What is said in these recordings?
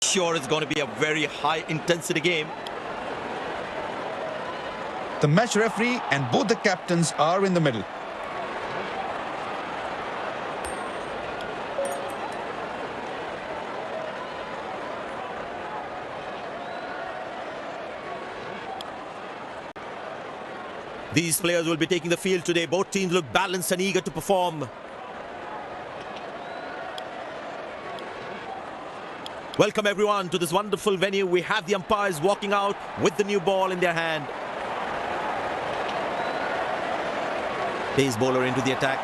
Sure, it's going to be a very high intensity game. The match referee and both the captains are in the middle. These players will be taking the field today. Both teams look balanced and eager to perform. Welcome everyone to this wonderful venue. We have the umpires walking out with the new ball in their hand. Pace bowler into the attack.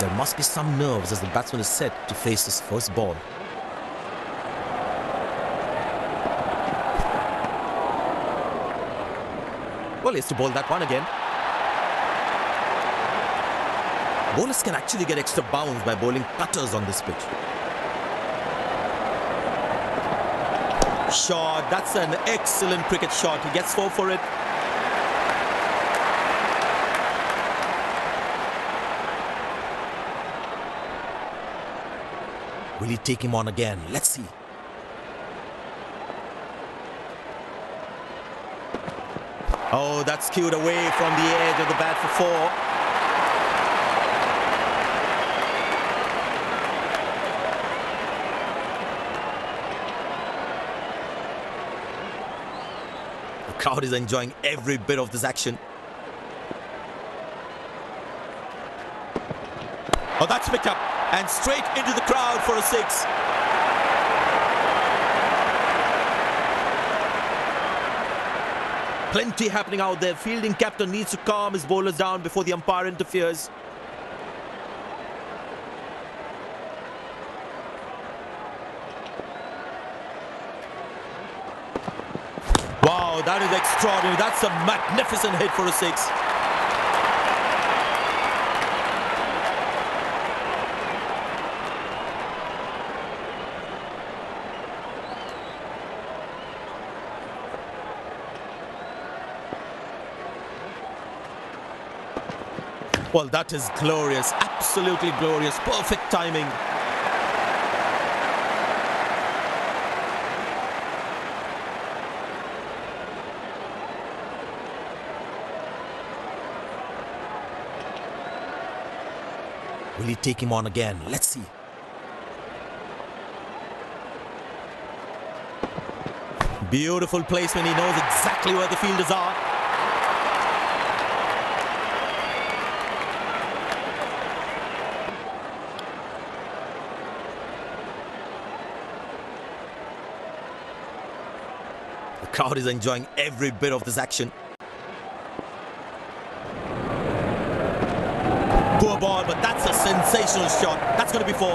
There must be some nerves as the batsman is set to face his first ball. Well, he has to bowl that one again. Bowlers can actually get extra bounce by bowling cutters on this pitch. Shot, that's an excellent cricket shot. He gets 4 for it. Will he take him on again? Let's see. Oh, that's skewed away from the edge of the bat for 4. The crowd is enjoying every bit of this action. Oh, that's picked up and straight into the crowd for a 6. Plenty happening out there. Fielding captain needs to calm his bowlers down before the umpire interferes. Wow, that is extraordinary. That's a magnificent hit for a 6. Well, that is glorious. Absolutely glorious. Perfect timing. Will he take him on again? Let's see. Beautiful placement. He knows exactly where the fielders are. The crowd is enjoying every bit of this action. Poor ball, but that's a sensational shot. That's going to be 4.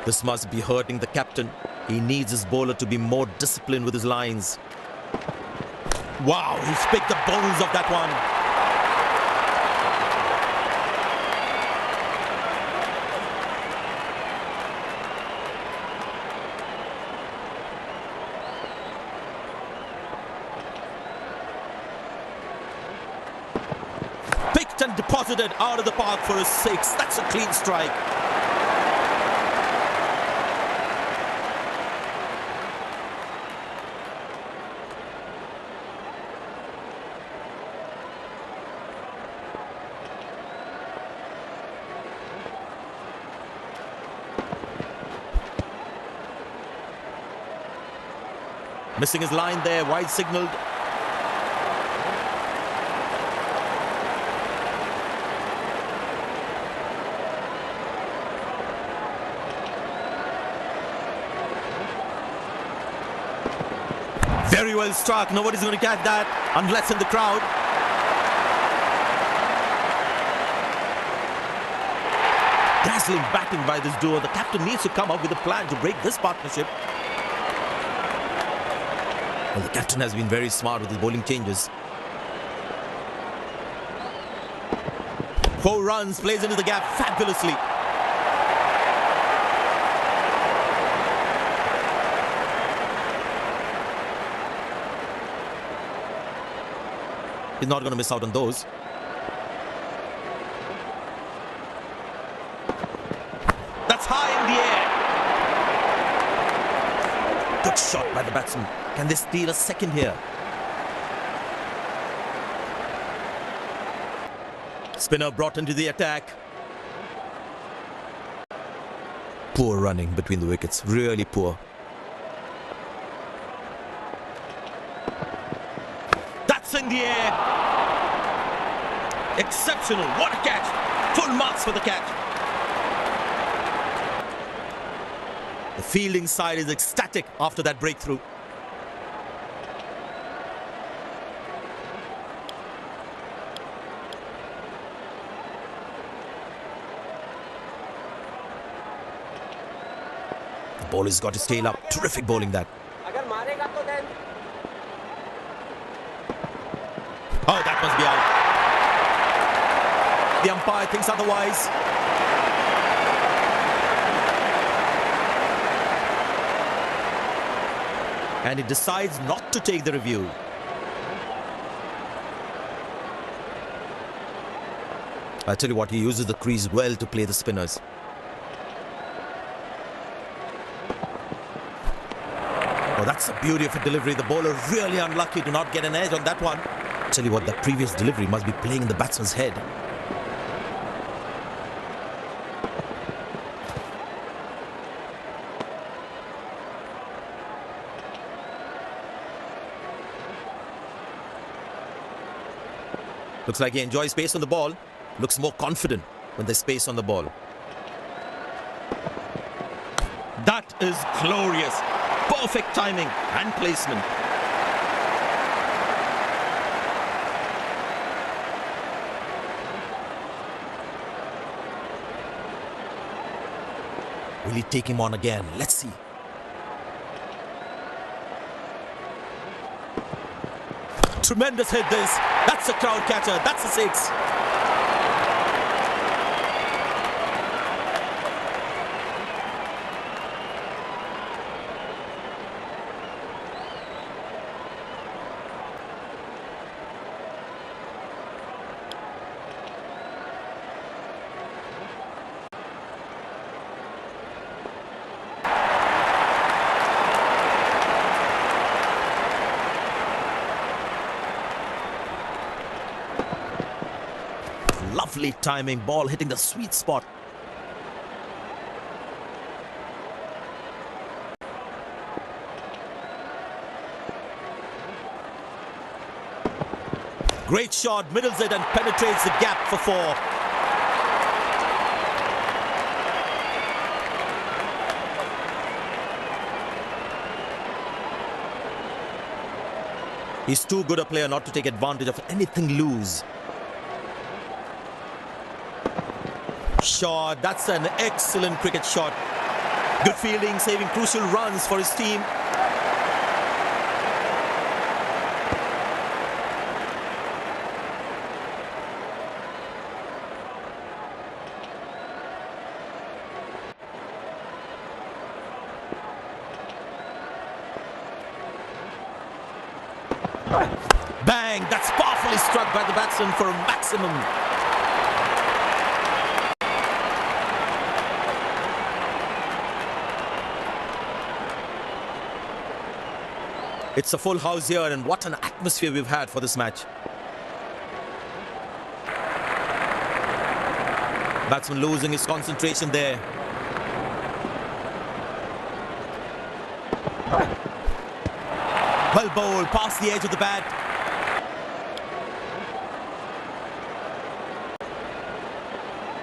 This must be hurting the captain. He needs his bowler to be more disciplined with his lines. Wow, he's picked the bones of that one. And deposited out of the park for a 6. That's a clean strike. Missing his line there, wide signaled. Very well struck. Nobody's going to catch that unless in the crowd. Dazzling batting by this duo. The captain needs to come up with a plan to break this partnership. Well, the captain has been very smart with his bowling changes. 4 runs, plays into the gap fabulously. He's not going to miss out on those. That's high in the air. Good shot by the batsman. Can they steal a second here? Spinner brought into the attack. Poor running between the wickets. Really poor. That's in the air. Exceptional. What a catch. Full marks for the catch. The fielding side is ecstatic after that breakthrough. The bowler's got his tail up. Terrific bowling that. Oh, that must be out. The umpire thinks otherwise. And he decides not to take the review. I tell you what, he uses the crease well to play the spinners. Oh, that's the beauty of a delivery. The bowler really unlucky to not get an edge on that one. I tell you what, that previous delivery must be playing in the batsman's head. Looks like he enjoys space on the ball. Looks more confident when there's space on the ball. That is glorious. Perfect timing and placement. Will he take him on again? Let's see. Tremendous hit this. That's a crowd catcher. That's a six. Lovely timing, ball hitting the sweet spot. Great shot, middles it and penetrates the gap for four. He's too good a player not to take advantage of anything loose. Shot, that's an excellent cricket shot. Good fielding, saving crucial runs for his team. Bang, that's powerfully struck by the batsman for a maximum. It's a full house here, and what an atmosphere we've had for this match. Batsman losing his concentration there. Well bowled, past the edge of the bat.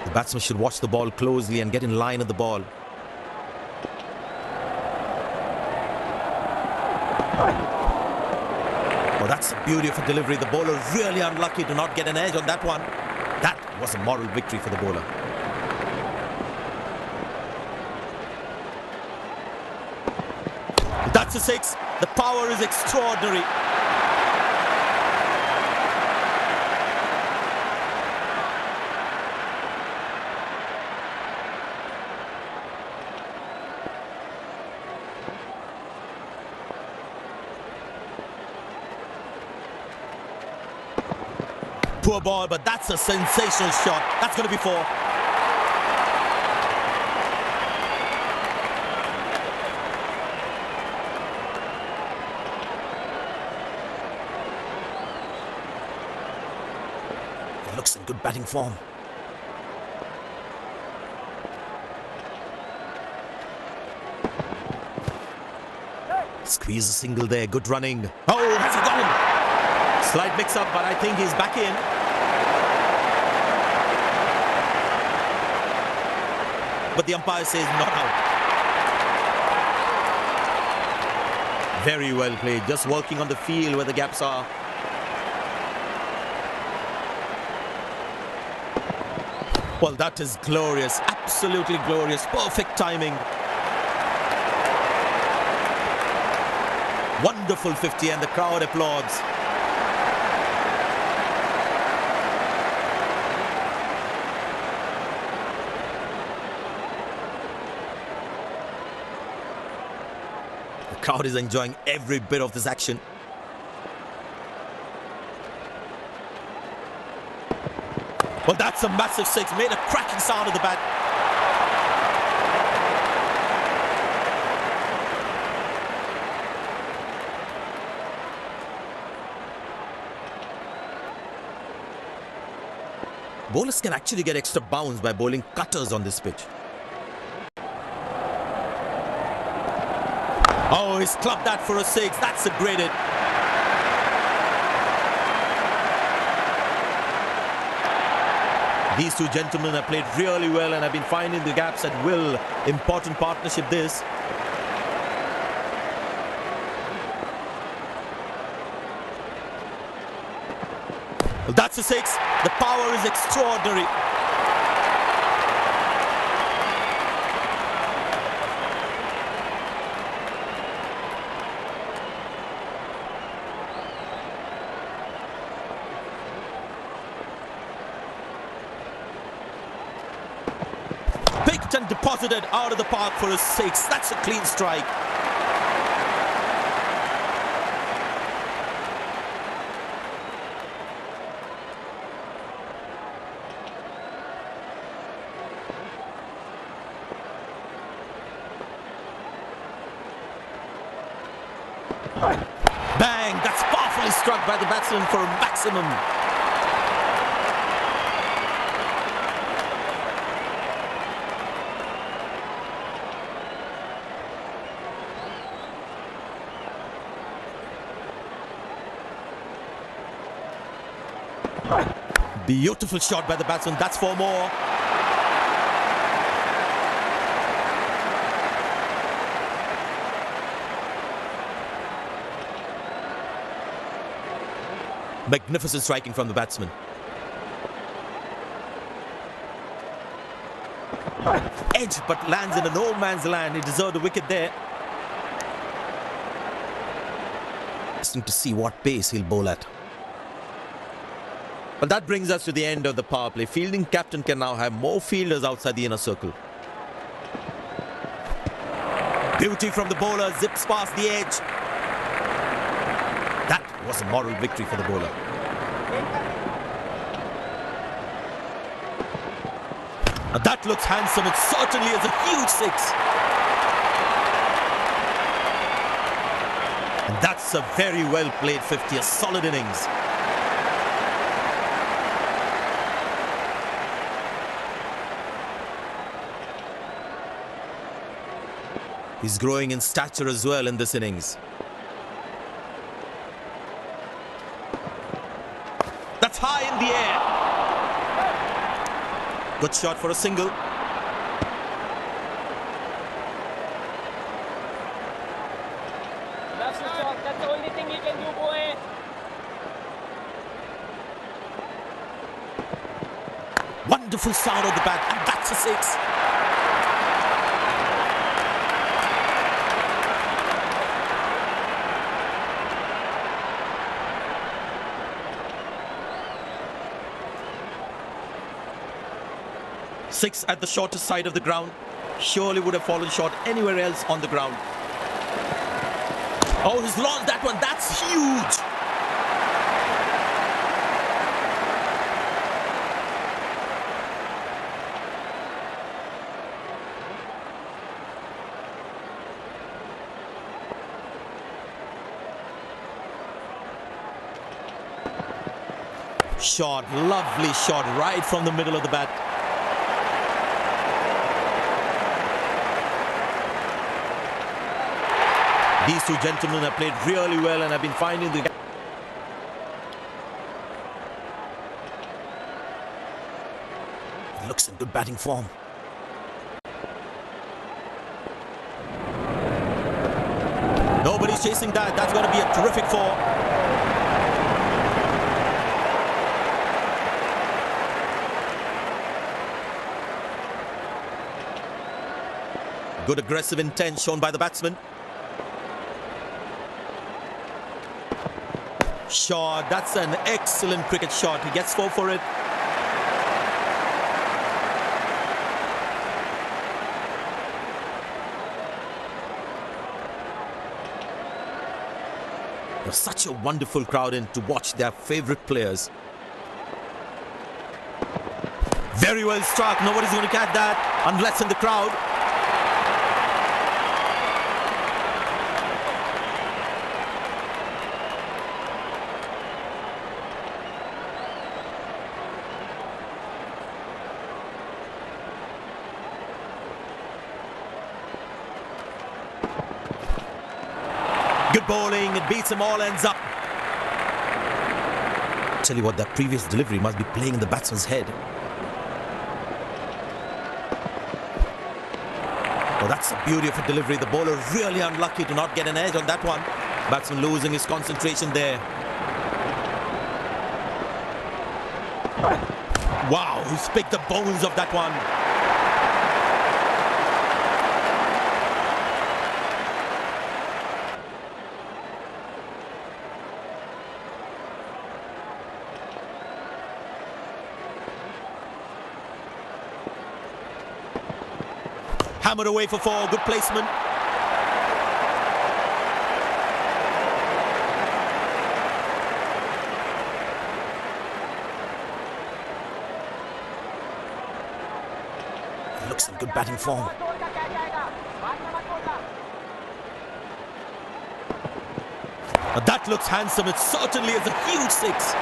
The batsman should watch the ball closely and get in line of the ball. Oh, that's the beauty of a delivery. The bowler really unlucky to not get an edge on that one. That was a moral victory for the bowler. That's a six. The power is extraordinary. Poor ball, but that's a sensational shot. That's going to be four. He looks in good batting form. Squeeze a single there, good running. Oh, has he got him? Slight mix-up, but I think he's back in. But the umpire says not out. Very well played, just working on the field where the gaps are. Well, that is glorious, absolutely glorious, perfect timing. Wonderful 50 and the crowd applauds. The crowd is enjoying every bit of this action. Well, that's a massive six, made a cracking sound at the bat. Bowlers can actually get extra bounce by bowling cutters on this pitch. Oh, he's clubbed that for a six. That's a great hit. These two gentlemen have played really well and have been finding the gaps at will. Important partnership this. Well, that's a six. The power is extraordinary. Picked and deposited out of the park for a six. That's a clean strike. Bang! That's powerfully struck by the batsman for a maximum. Beautiful shot by the batsman. That's four more. Magnificent striking from the batsman. Edge, but lands in a no man's land. He deserved a wicket there. Interesting to see what pace he'll bowl at. But that brings us to the end of the power play. Fielding captain can now have more fielders outside the inner circle. Beauty from the bowler, zips past the edge. That was a moral victory for the bowler. Now that looks handsome. It certainly is a huge six. And that's a very well played 50, a solid innings. He's growing in stature as well in this innings. That's high in the air. Good shot for a single. That's the shot. That's the only thing you can do, boy. Wonderful sound of the bat, and that's a six. Six at the shortest side of the ground. Surely would have fallen short anywhere else on the ground. Oh, he's launched that one. That's huge. Shot, lovely shot right from the middle of the bat. These two gentlemen have played really well and have been finding the... Looks in good batting form. Nobody's chasing that. That's going to be a terrific four. Good aggressive intent shown by the batsman. Shot. That's an excellent cricket shot. He gets 4 for it. There's such a wonderful crowd in to watch their favorite players. Very well struck. Nobody's going to catch that unless in the crowd. Good bowling, it beats them all, ends up. Tell you what, that previous delivery must be playing in the batsman's head. Oh, that's the beauty of a delivery. The bowler really unlucky to not get an edge on that one. Batsman losing his concentration there. Wow, he's picked the bones of that one. Hammered away for 4, good placement. Looks in good batting form. That looks handsome. It certainly is a huge 6.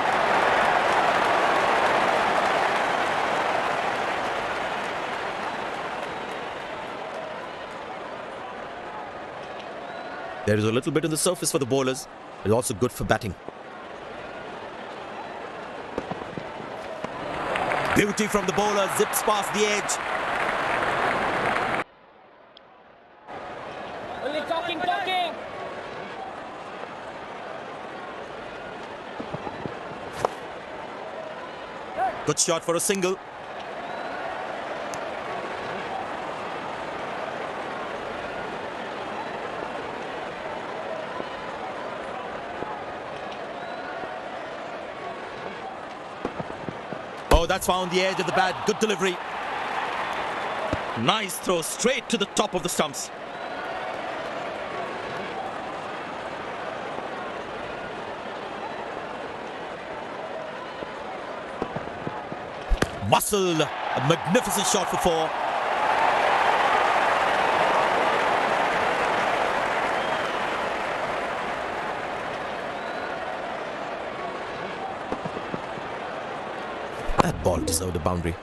There is a little bit on the surface for the bowlers. It's also good for batting. Beauty from the bowler, zips past the edge. Only talking. Good shot for a single. Oh, that's found the edge of the bat. Good delivery. Nice throw straight to the top of the stumps. Muscle. A magnificent shot for 4. That ball deserved a boundary.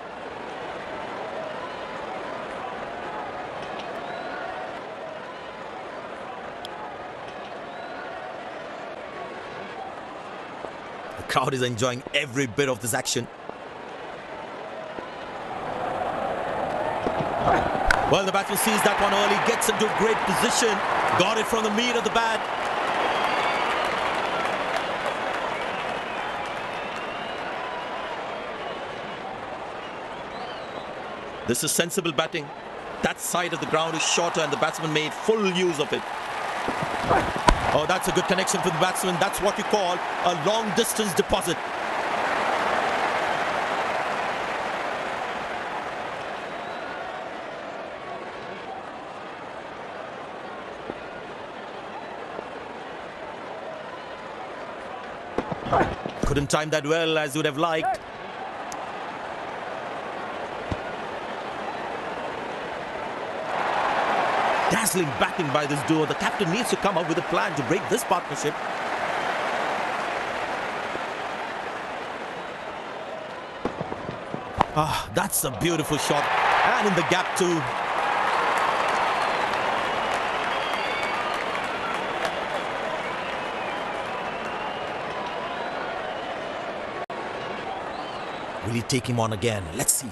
The crowd is enjoying every bit of this action. Well, the batsman sees that one early, gets into a great position, got it from the meat of the bat. This is sensible batting. That side of the ground is shorter and the batsman made full use of it. Oh, that's a good connection for the batsman. That's what you call a long distance deposit. Couldn't time that well as you would have liked. Dazzling batting by this duo. The captain needs to come up with a plan to break this partnership. Ah, that's a beautiful shot. And in the gap too. Will he take him on again? Let's see.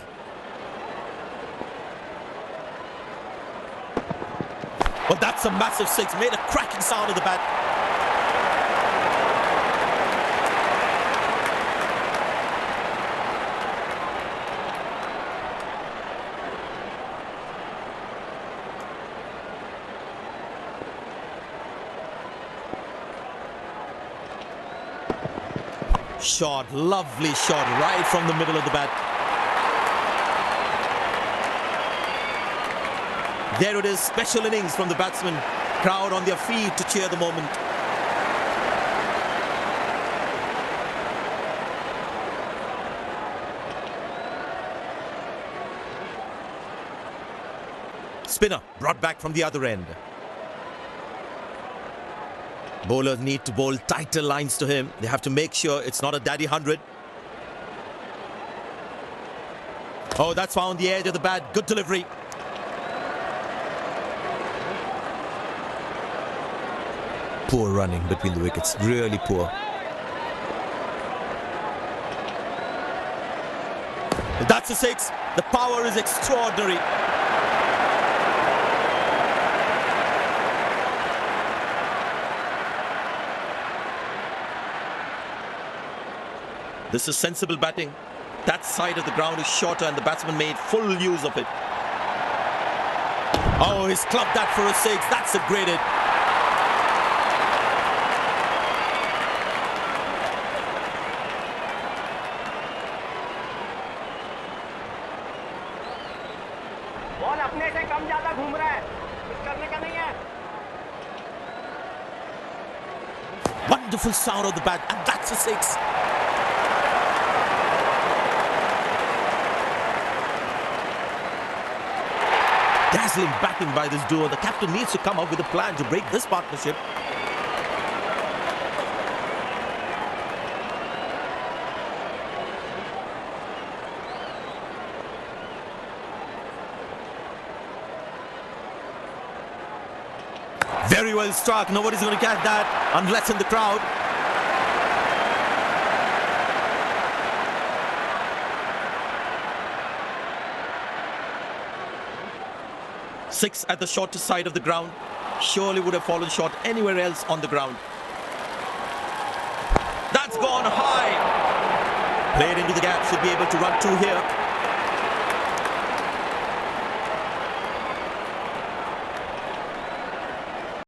Well, that's a massive six. Made a cracking sound of the bat. Shot, lovely shot, right from the middle of the bat. There it is, special innings from the batsman. Crowd on their feet to cheer the moment. Spinner brought back from the other end. Bowlers need to bowl tighter lines to him. They have to make sure it's not a daddy 100. Oh, that's found the edge of the bat. Good delivery. Poor running between the wickets. Really poor. That's a six. The power is extraordinary. This is sensible batting. That side of the ground is shorter and the batsman made full use of it. Oh, he's clubbed that for a six. That's a great hit. Ball अपने से कम ज्यादा घूम रहा है, कुछ करने का नहीं है. Wonderful sound of the bat, and that's a six. Dazzling batting by this duo. The captain needs to come up with a plan to break this partnership. Very well struck. Nobody's going to catch that unless in the crowd. Six at the shorter side of the ground. Surely would have fallen short anywhere else on the ground. That's gone high. Played into the gap. Should be able to run two here.